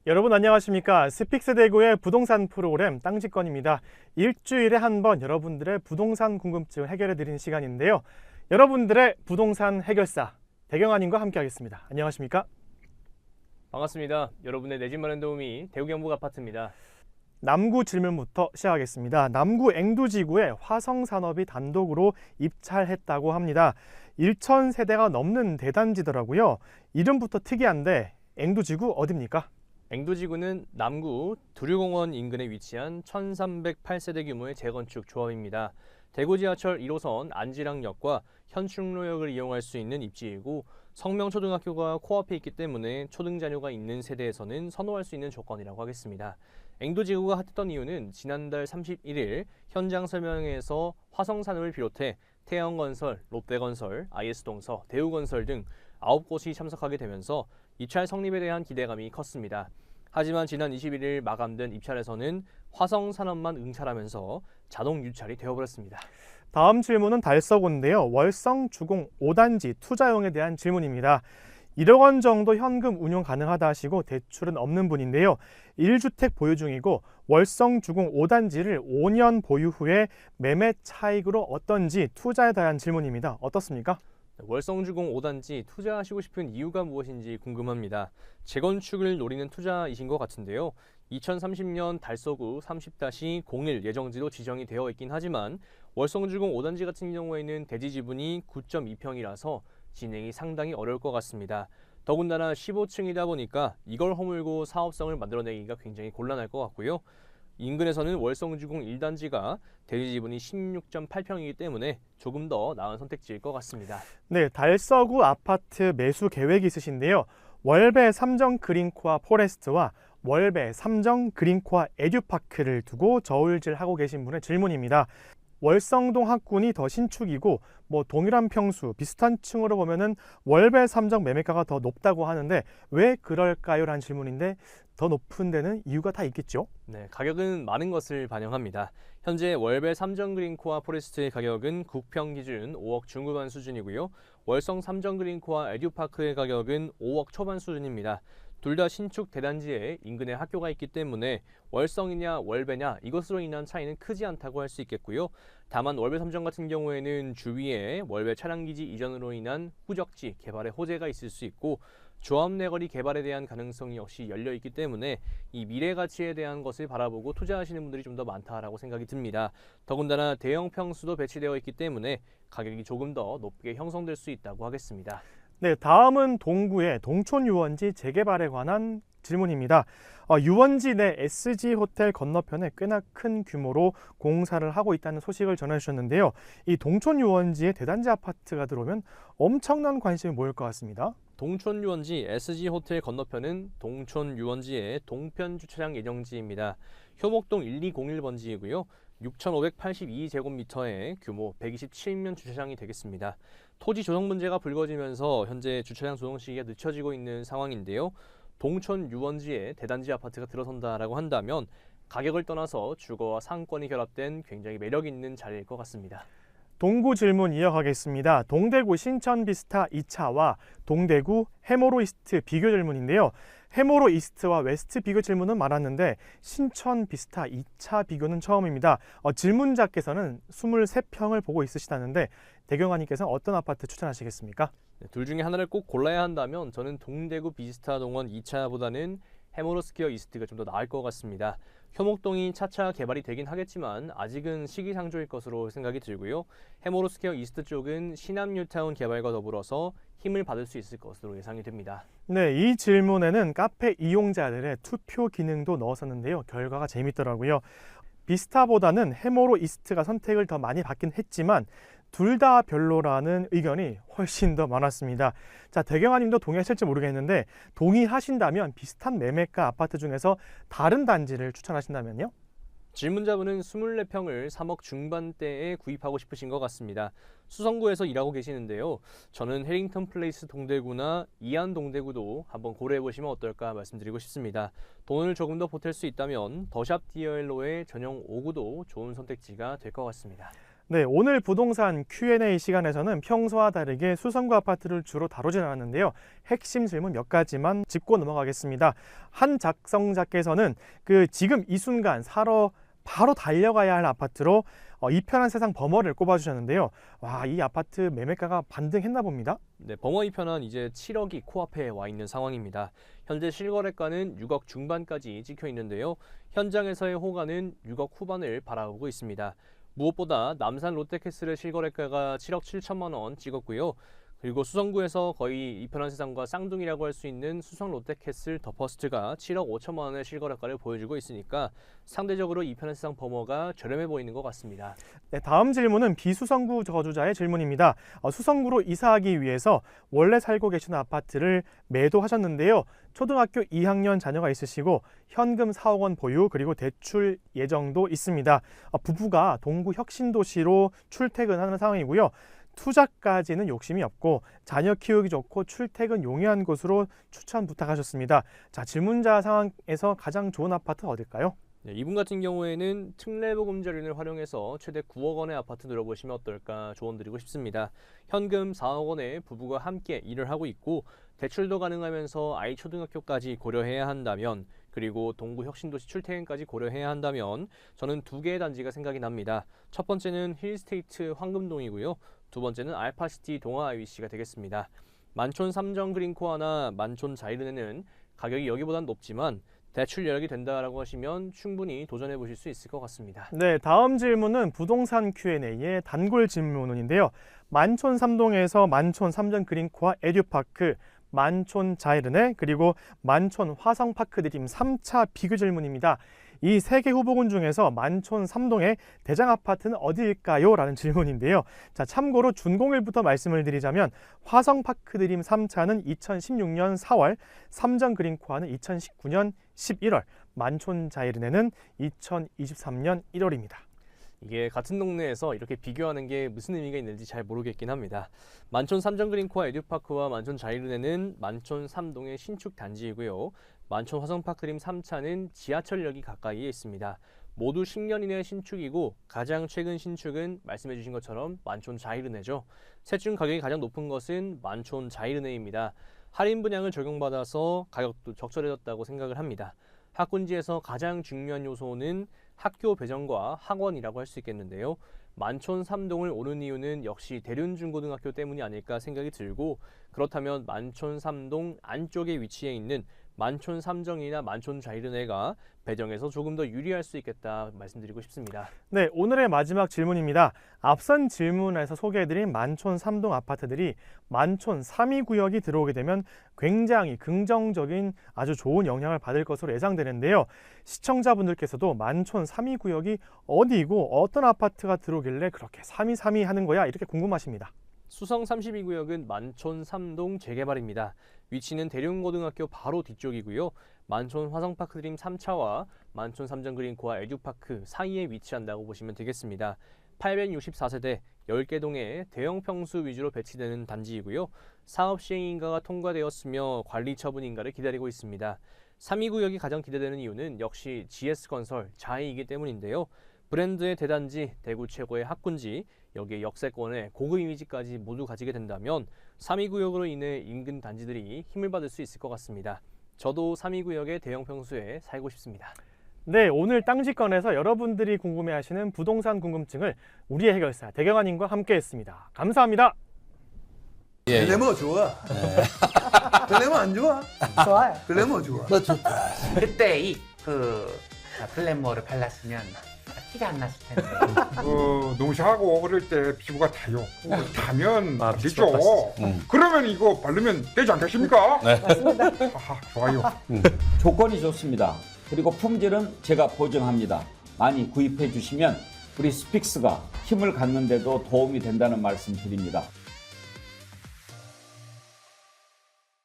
여러분 안녕하십니까? 스픽스대구의 부동산 프로그램 땅집권입니다. 일주일에 한 번 여러분들의 부동산 궁금증을 해결해 드리는 시간인데요. 여러분들의 부동산 해결사 대경환님과 함께 하겠습니다. 안녕하십니까? 반갑습니다. 여러분의 내 집 마련 도우미 대구경북아파트입니다. 남구 질문부터 시작하겠습니다. 남구 앵두지구에 화성산업이 단독으로 입찰했다고 합니다. 1,000세대가 넘는 대단지더라고요. 이름부터 특이한데 앵두지구 어디입니까? 앵두지구는 남구 두류공원 인근에 위치한 1,308세대 규모의 재건축 조합입니다. 대구 지하철 1호선 안지랑역과 현충로역을 이용할 수 있는 입지이고 성명초등학교가 코앞에 있기 때문에 초등 자녀가 있는 세대에서는 선호할 수 있는 조건이라고 하겠습니다. 앵두지구가 핫했던 이유는 지난달 31일 현장 설명회에서 화성산업을 비롯해 태영건설, 롯데건설, IS동서, 대우건설 등 9곳이 참석하게 되면서 입찰 성립에 대한 기대감이 컸습니다. 하지만 지난 21일 마감된 입찰에서는 화성산업만 응찰하면서 자동 유찰이 되어버렸습니다. 다음 질문은 달서구인데요. 월성 주공 5단지 투자용에 대한 질문입니다. 1억 원 정도 현금 운용 가능하다 하시고 대출은 없는 분인데요. 1주택 보유 중이고 월성 주공 5단지를 5년 보유 후에 매매 차익으로 어떤지 투자에 대한 질문입니다. 어떻습니까? 월성주공 5단지 투자하시고 싶은 이유가 무엇인지 궁금합니다. 재건축을 노리는 투자이신 것 같은데요. 2030년 달서구 30-01 예정지로 지정이 되어 있긴 하지만 월성주공 5단지 같은 경우에는 대지 지분이 9.2평이라서 진행이 상당히 어려울 것 같습니다. 더군다나 15층이다 보니까 이걸 허물고 사업성을 만들어내기가 굉장히 곤란할 것 같고요. 인근에서는 월성주공 1단지가 대지 지분이 16.8평이기 때문에 조금 더 나은 선택지일 것 같습니다. 네, 달서구 아파트 매수 계획이 있으신데요. 월배 삼정 그린코아 포레스트와 월배 삼정 그린코아 에듀파크를 두고 저울질하고 계신 분의 질문입니다. 월성동 학군이 더 신축이고 동일한 평수, 비슷한 층으로 보면은 월배 삼정 매매가가 더 높다고 하는데 왜 그럴까요? 라는 질문인데 더 높은 데는 이유가 다 있겠죠? 네, 가격은 많은 것을 반영합니다. 현재 월배 삼정 그린코아 포레스트의 가격은 국평 기준 5억 중후반 수준이고요. 월성 삼정 그린코아 에듀파크의 가격은 5억 초반 수준입니다. 둘 다 신축 대단지에 인근에 학교가 있기 때문에 월성이냐 월배냐 이것으로 인한 차이는 크지 않다고 할 수 있겠고요. 다만 월배 삼정 같은 경우에는 주위에 월배 차량기지 이전으로 인한 후적지 개발의 호재가 있을 수 있고 조합 내거리 개발에 대한 가능성이 역시 열려 있기 때문에 이 미래 가치에 대한 것을 바라보고 투자하시는 분들이 좀 더 많다라고 생각이 듭니다. 더군다나 대형 평수도 배치되어 있기 때문에 가격이 조금 더 높게 형성될 수 있다고 하겠습니다. 네, 다음은 동구의 동촌 유원지 재개발에 관한 질문입니다. 유원지 내 SG 호텔 건너편에 꽤나 큰 규모로 공사를 하고 있다는 소식을 전해주셨는데요. 이 동촌 유원지에 대단지 아파트가 들어오면 엄청난 관심이 모일 것 같습니다. 동촌 유원지 SG 호텔 건너편은 동촌 유원지의 동편 주차장 예정지입니다. 효목동 1201번지이고요. 6,582제곱미터의 규모 127면 주차장이 되겠습니다. 토지 조성 문제가 불거지면서 현재 주차장 조성 시기가 늦춰지고 있는 상황인데요. 동촌 유원지에 대단지 아파트가 들어선다라고 한다면 가격을 떠나서 주거와 상권이 결합된 굉장히 매력 있는 자리일 것 같습니다. 동구 질문 이어가겠습니다. 동대구 신천 비스타 2차와 동대구 해모로 이스트 비교 질문인데요. 해모로 이스트와 웨스트 비교 질문은 많았는데 신천 비스타 2차 비교는 처음입니다. 질문자께서는 23평을 보고 있으시다는데 대경환님께서는 어떤 아파트 추천하시겠습니까? 네, 둘 중에 하나를 꼭 골라야 한다면 저는 동대구 비스타 동원 2차보다는 해모로 스퀘어 이스트가 좀 더 나을 것 같습니다. 효목동이 차차 개발이 되긴 하겠지만 아직은 시기상조일 것으로 생각이 들고요. 해모로 스퀘어 이스트 쪽은 신암 뉴타운 개발과 더불어서 힘을 받을 수 있을 것으로 예상이 됩니다. 네, 이 질문에는 카페 이용자들의 투표 기능도 넣었었는데요. 결과가 재밌더라고요. 비스타보다는 해모로 이스트가 선택을 더 많이 받긴 했지만 둘 다 별로라는 의견이 훨씬 더 많았습니다. 자, 대경환님도 동의하실지 모르겠는데 동의하신다면 비슷한 매매가 아파트 중에서 다른 단지를 추천하신다면요? 질문자분은 24평을 3억 중반대에 구입하고 싶으신 것 같습니다. 수성구에서 일하고 계시는데요. 저는 해링턴 플레이스 동대구나 이안 동대구도 한번 고려해보시면 어떨까 말씀드리고 싶습니다. 돈을 조금 더 보탤 수 있다면 더샵 디얼로의 전용 5구도 좋은 선택지가 될 것 같습니다. 네, 오늘 부동산 Q&A 시간에서는 평소와 다르게 수성구 아파트를 주로 다루진 않았는데요. 핵심 질문 몇 가지만 짚고 넘어가겠습니다. 한 작성자께서는 지금 이 순간 사러 바로 달려가야 할 아파트로 이 편한 세상 버머를 꼽아주셨는데요. 와, 이 아파트 매매가가 반등했나 봅니다. 네, 버머 2편은 이제 7억이 코앞에 와 있는 상황입니다. 현재 실거래가는 6억 중반까지 찍혀 있는데요. 현장에서의 호가는 6억 후반을 바라보고 있습니다. 무엇보다 남산 롯데캐슬의 실거래가가 7억 7천만 원 찍었고요. 그리고 수성구에서 거의 이 편한 세상과 쌍둥이라고 할 수 있는 수성 롯데캐슬 더 퍼스트가 7억 5천만 원의 실거래가를 보여주고 있으니까 상대적으로 이 편한 세상 버머가 저렴해 보이는 것 같습니다. 네, 다음 질문은 비수성구 거주자의 질문입니다. 수성구로 이사하기 위해서 원래 살고 계시는 아파트를 매도하셨는데요. 초등학교 2학년 자녀가 있으시고 현금 4억 원 보유 그리고 대출 예정도 있습니다. 부부가 동구 혁신도시로 출퇴근하는 상황이고요. 투자까지는 욕심이 없고 자녀 키우기 좋고 출퇴근 용이한 곳으로 추천 부탁하셨습니다. 자, 질문자 상황에서 가장 좋은 아파트 어딜까요? 네, 이분 같은 경우에는 특례보금자리를 활용해서 최대 9억 원의 아파트 들어보시면 어떨까 조언드리고 싶습니다. 현금 4억 원에 부부가 함께 일을 하고 있고 대출도 가능하면서 아이 초등학교까지 고려해야 한다면 그리고 동구 혁신도시 출퇴근까지 고려해야 한다면 저는 두 개의 단지가 생각이 납니다. 첫 번째는 힐스테이트 황금동이고요. 두 번째는 알파시티 동아 IBC가 되겠습니다. 만촌 삼정 그린코아나 만촌 자이른에는 가격이 여기보단 높지만 대출 여력이 된다라고 하시면 충분히 도전해 보실 수 있을 것 같습니다. 네, 다음 질문은 부동산 Q&A의 단골 질문인데요. 만촌 3동에서 만촌 삼정 그린코아 에듀파크, 만촌 자이르네 그리고 만촌 화성파크 드림 3차 비교 질문입니다. 이 세 개 후보군 중에서 만촌 3동의 대장 아파트는 어디일까요? 라는 질문인데요. 자, 참고로 준공일부터 말씀을 드리자면 화성파크 드림 3차는 2016년 4월, 삼정 그린코아는 2019년 11월, 만촌 자이르네는 2023년 1월입니다. 이게 같은 동네에서 이렇게 비교하는 게 무슨 의미가 있는지 잘 모르겠긴 합니다. 만촌 삼정 그린코아 에듀파크와 만촌 자이르네는 만촌 3동의 신축 단지이고요. 만촌 화성파크 드림 3차는 지하철역이 가까이에 있습니다. 모두 10년 이내 신축이고 가장 최근 신축은 말씀해 주신 것처럼 만촌 자이르네죠. 셋 중 가격이 가장 높은 것은 만촌 자이르네입니다. 할인 분양을 적용받아서 가격도 적절해졌다고 생각을 합니다. 학군지에서 가장 중요한 요소는 학교 배정과 학원이라고 할 수 있겠는데요. 만촌 3동을 오른 이유는 역시 대륜중고등학교 때문이 아닐까 생각이 들고 그렇다면 만촌 3동 안쪽에 위치해 있는 만촌 삼정이나 만촌 자이르네가 배정에서 조금 더 유리할 수 있겠다 말씀드리고 싶습니다. 네, 오늘의 마지막 질문입니다. 앞선 질문에서 소개해드린 만촌 3동 아파트들이 만촌 3위 구역이 들어오게 되면 굉장히 긍정적인 아주 좋은 영향을 받을 것으로 예상되는데요. 시청자분들께서도 만촌 3위 구역이 어디이고 어떤 아파트가 들어오길래 그렇게 3위 하는 거야? 이렇게 궁금하십니다. 수성 32구역은 만촌 3동 재개발입니다. 위치는 대륜고등학교 바로 뒤쪽이고요. 만촌 화성파크 드림 3차와 만촌 삼정 그린코아 에듀파크 사이에 위치한다고 보시면 되겠습니다. 864세대 10개 동의 대형 평수 위주로 배치되는 단지이고요. 사업 시행 인가가 통과되었으며 관리 처분 인가를 기다리고 있습니다. 3위 구역이 가장 기대되는 이유는 역시 GS건설 자이이기 때문인데요. 브랜드의 대단지, 대구 최고의 학군지, 여기에 역세권의 고급 이미지까지 모두 가지게 된다면 3위 구역으로 인해 인근 단지들이 힘을 받을 수 있을 것 같습니다. 저도 3위 구역의 대형 평수에 살고 싶습니다. 네, 오늘 땅지권에서 여러분들이 궁금해하시는 부동산 궁금증을 우리의 해결사 대경환님과 함께했습니다. 감사합니다. 글래머 좋아. 글래머 안 좋아? 좋아요. 글래머 좋아. 너 좋다. 그때 글래머를 발랐으면 티가 안 났을 텐데. 농사하고 어릴 때 피부가 타요. 타면 안 되죠. 음. 그러면 이거 바르면 되지 않겠습니까? 네. 아하, 좋아요. 조건이 좋습니다. 그리고 품질은 제가 보증합니다. 많이 구입해 주시면 우리 스픽스가 힘을 갖는 데도 도움이 된다는 말씀 드립니다.